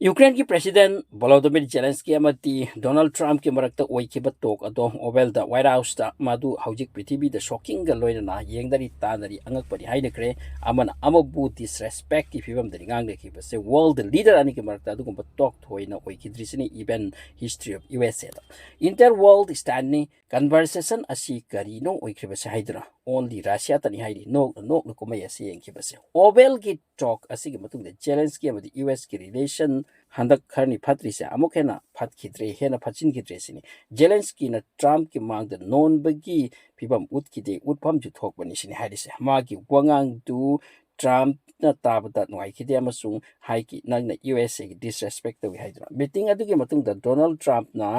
Ukraine की president Volodymyr Zelensky अमती Donald Trump की मरक्ता ओइखिबा टोक अदो ओवेल दा व्हाइट हाउस दा मादु हौजिक पृथ्वी दा शॉकिंग गा लोइना येंगदरी तानरी अंगकपरी हाइनक्रे अमना अमबु डिसरेस्पेक्ट की फिबम दरी गांगलेखिबसे वर्ल्ड लीडर अनि की मरक्ता अदुगुंबा टोक थोइना ओइखिद्रिसिनी इवेंट हिस्ट्री ऑफ यूएसए दा इंटर वर्ल्ड स्टैंडिंग कन्वर्सेशन असी करीनो ओइखिबसे हाइदरा ओनली रशिया तनी हाइरी नोक नोक कुमै असी येंखिबसे ओवेल की टॉक असी की मतुंग जेलेंस्की अमदी यूएस की रिलेशन हंदक खरनी फत्रीसे अमुक हेना फतखिद्रे हेना फचिनखिद्रे सिनी जेलेंस्की न ट्रम्प की मांग द नॉन बगी फिबम उतखिदे उतफम जु थोकबनी सिनी हाइरिसे मागी वंगांग दु ट्रम्प न ताबदा नुआइखिदे अमसुंग हाइकी नगना यूएसए की डिसरेस्पेक्ट तवी हाइदरा मीटिंग अदुगी मतुंग द डोनाल्ड ट्रम्प ना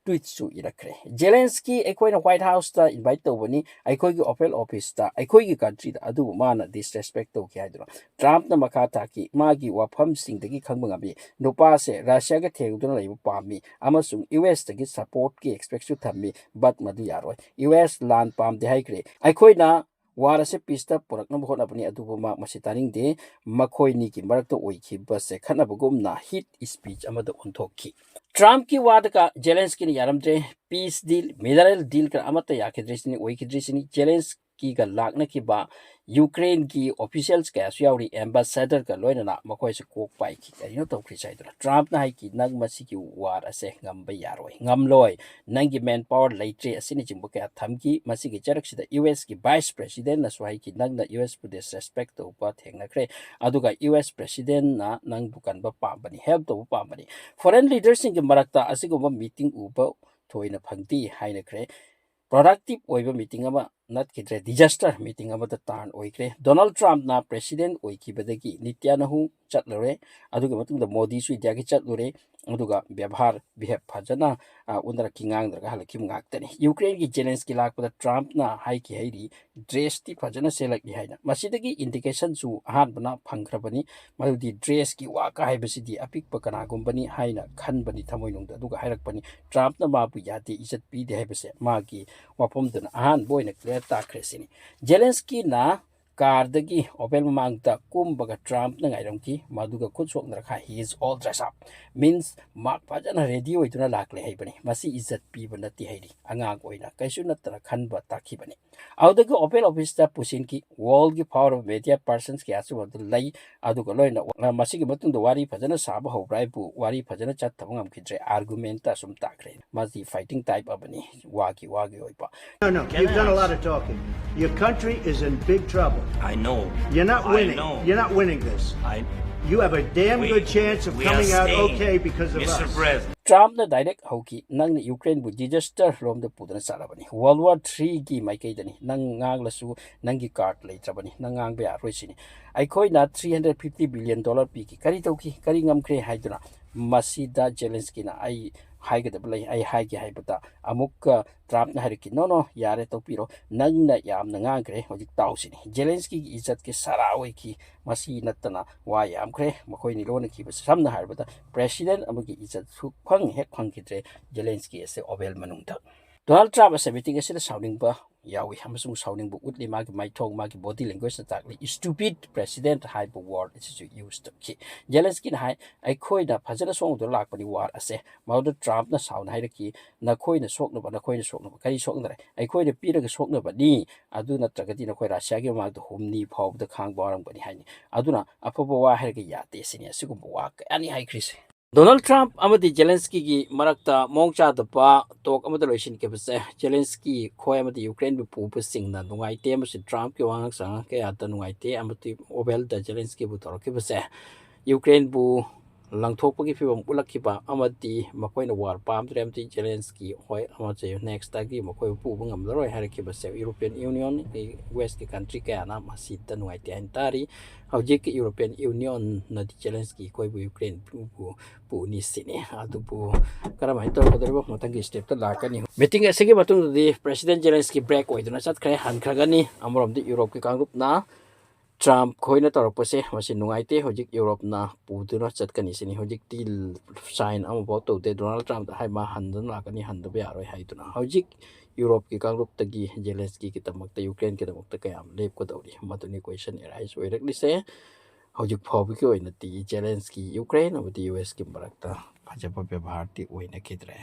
ट्वीट सु इरखरे जेलेंस्की एकोइना व्हाइट हाउस ता इनवाइट तौबनी अखोइगी ओफिल ऑफिस ता अखोइगी कंट्री दा अदु माना डिसरेस्पेक्ट तौकी हाइदरा ट्रम्प न मखा ताकी मागी वाफम सिंगदगी खंगबंगाबी नुपा से रशिया के थेंगदुना लैब पामी अमसुंग यूएस तगी सपोर्ट की एक्सपेक्ट सु थम्मी बट मदु यारोय यूएस लान पाम दे हाइक्रे अखोइना वार से पीसता पुरकन होटनबनी अदुबमा मसि तानिंगदे मखोइनी की मरक्तो ओइखिबसे खनबगुमना हिट स्पीच अमद ओंथोखी ट्रम्प की वाद का जेलेंस्की ने यारमद्रे पीस डील मिनरल डील का अमत याखिद्रिसिनी ओइखिद्रिसिनी जेलेंस्की का लागना की बा यूक्रेन की ऑफिशियल्स का यावरी एम्बेसडर का लोइना मखोय से कोक पाई की करिनो तौखरि साइदरा ट्रम्प ना हाई की नग मसी की वार असे ngamba यारोय ngamloi nangi man power leitre asini jingbo ka thamki masi की चरकसिदा यूएस की वाइस प्रेसिडेंट ना स्वाई की नगना यूएस पु डिसरेस्पेक्ट तो पा थेंगनख्रे अदुगा यूएस प्रेसिडेंट ना नंग बुकन बा पाबनी हेल्प तो पाबनी फॉरेन लीडर्स की मरक्ता असिगुम मीटिंग उबा थोइना फंगती हाइनख्रे प्रोडक्टिव ओइबा मीटिंग अमा नटकिद्रे डिजास्टर मीटिंग अमा द टार्न ओइक्रे डोनाल्ड ट्रम्प ना प्रेसिडेंट ओइखिबदगी नित्यानहु चटलरे अदुगा मतुंग द मोदी सु इंडिया की चटलुरे अदुगा व्यवहार बिहेव फजना उनरा किंगांग दरगा हलकिम गाक्तनी यूक्रेन की जेलेंस्की लाकपदा ट्रम्प ना हाई की हैरी ड्रेस ती फजना सेलक हाइना मसिदगी इंडिकेशन सु हान बना फंखरबनी मदुदी ड्रेस की वाका हाइबसिदी अपिक पकनागुंबनी हाइना खनबनी थमोइनुंग अदुगा हाइरकपनी ट्रम्प ना माबु याते इज्जत पीदे हाइबसे मागी वफमदन अहान बोइना क्लियर ताख्रेसिनी जेलेंस्की ना कारदगी ओपेल मांगता कुंबगा ट्रम्प न गाइरमकी मदुगा खुद सोकनरखा he is all dress up means माक फजना रेडी होइतुना लाकले हाइबनी मसी इज्जत पीब नति हाइरी अंगांग ओइना कैसु नतरा खनबा ताखिबनी आउदगी ओपेल ऑफिस ता पुसिन की वर्ल्ड की पावर ऑफ मीडिया पर्सन्स की आसु बद लई अदुगा लोइना मसी की मतुंग वारी फजना साबा होब्राइबु वारी फजना चत्तब ngam आर्गुमेंट ता सुम ताखरे मसी fighting type Abani वागी ओइपा No, you've done a lot of talking. Your country is in big trouble. I know. You're not winning. I know. You're not winning this. You have a damn good chance of coming out okay because of Mr. us. President. Trump ने direct हौकी नंग Ukraine बु disaster रोम द पुदन सालाबनी world war 3 की माइकैदनी नंग nganglsu नंगी कार्ड लेत्रबनी नंग ngang बया रोइसिनी आइखोइ ना $350 billion पी की करी तौकी करी ngमख्रे हाइदुना मसीदा जेलेंस्की ना आई हाइगदब लई आई हाइगे हाइबता अमुक ट्रम्प ना हाइरकी नो यारे तौपिरो नंग ना याम ना ngangré होजिक ताउसिनी जेलेंस्की की इज्जत के सारा ओइकी मसी नत्तना वा यामख्रे मखोइनी लोन की समना हाइबता प्रेसिडेंट अमगी इज्जत सु फंग हेक फंगिद्रे जेलेंस्की एसे ओबेल मनुंगदा डोनाल्ड ट्रम्प असे मीटिंग एसे साउनिंगबा यावी हमसुंग साउनिंगबु उतली मागी माइथोंग मागी बॉडी लैंग्वेज ताकली स्टूपिड प्रेसिडेंट हाइब वर्ड इस यूज तो की जेलेंस्की ना हाइ अखोइना फजना सोंगदो लाकपनि वार असे माउद ट्रम्प ना साउन हाइरकी नखोइना सोकनबा करी सोकनरे अखोइना पीरगा सोकनबनी अदु नत्रगदि नखोइ रशिया के मागद हुमनी फावद खांग बारंगबनी हाइनि अदुना अफबो वा हाइरगा याते सिनि असिगुम वा कयानि हाइख्रिसे डोनाल्ड ट्रम्प अमदी जेलेंस्की की मरक्ता मोंगचा दपा टोक अमद लोइसिन के बसे जेलेंस्की खोय अमदी यूक्रेन बु पुप सिंगना नुंगाइते अमसि ट्रम्प के वांग संग के आता नुंगाइते अमति ओबेल द जेलेंस्की बु तोरके बसे यूक्रेन बु लंगथोकपगी फिबम उलखिबा अमदी मखोइना वार पामद्रे अमति जेलेंस्की होय अमचे नेक्स्ट तागी मखोय पुब ngamloroi हारके बसे यूरोपियन यूनियन वेस्ट के कंट्री के आना मसित नुंगाइते हंतारी हौजिक के यूरोपियन यूनियन नदि जेलेंस्की कोइबु यूक्रेन पु निसिने अदुबु करमाइ तोरकदरबो मतंगी स्टेप त लाकनी मीटिंग एसेगे मतुंगदि प्रेसिडेंट जेलेंस्की ब्रेक ओइदुना चतखरे हनखरगनी अमरोमदि यूरोप के कांग्रुपना ट्रम्प खोइना तौरपसे मसि नुंगाइते होजिक यूरोपना पुदुना चतकनी सिनी होजिक टिल साइन अमबो तौते डोनाल्ड ट्रम्प हाइमा हन्दन लाकनी हन्दबे यारोय हाइदुना होजिक यूरोप की कांग्रुपतगी जेलेंस्की की तमकता यूक्रेन के तमकता कयाम लेपकदौरी मदुनी क्वेश्चन एराइज ओइरकलिसे ꯍꯧꯖꯤꯛ ꯐꯥꯎꯕꯒꯤ ꯑꯣꯏꯅꯗꯤ ꯖꯦꯂꯦꯟꯁꯀꯤ ꯌꯨꯀ꯭ꯔꯦꯟ ꯑꯃꯗꯤ ꯌꯨ ꯑꯦꯁꯀꯤ ꯃꯔꯛꯇ ꯐꯖꯕ ꯕꯦꯕꯥꯔꯗꯤ ꯑꯣꯏꯅꯈꯤꯗ꯭ꯔꯦ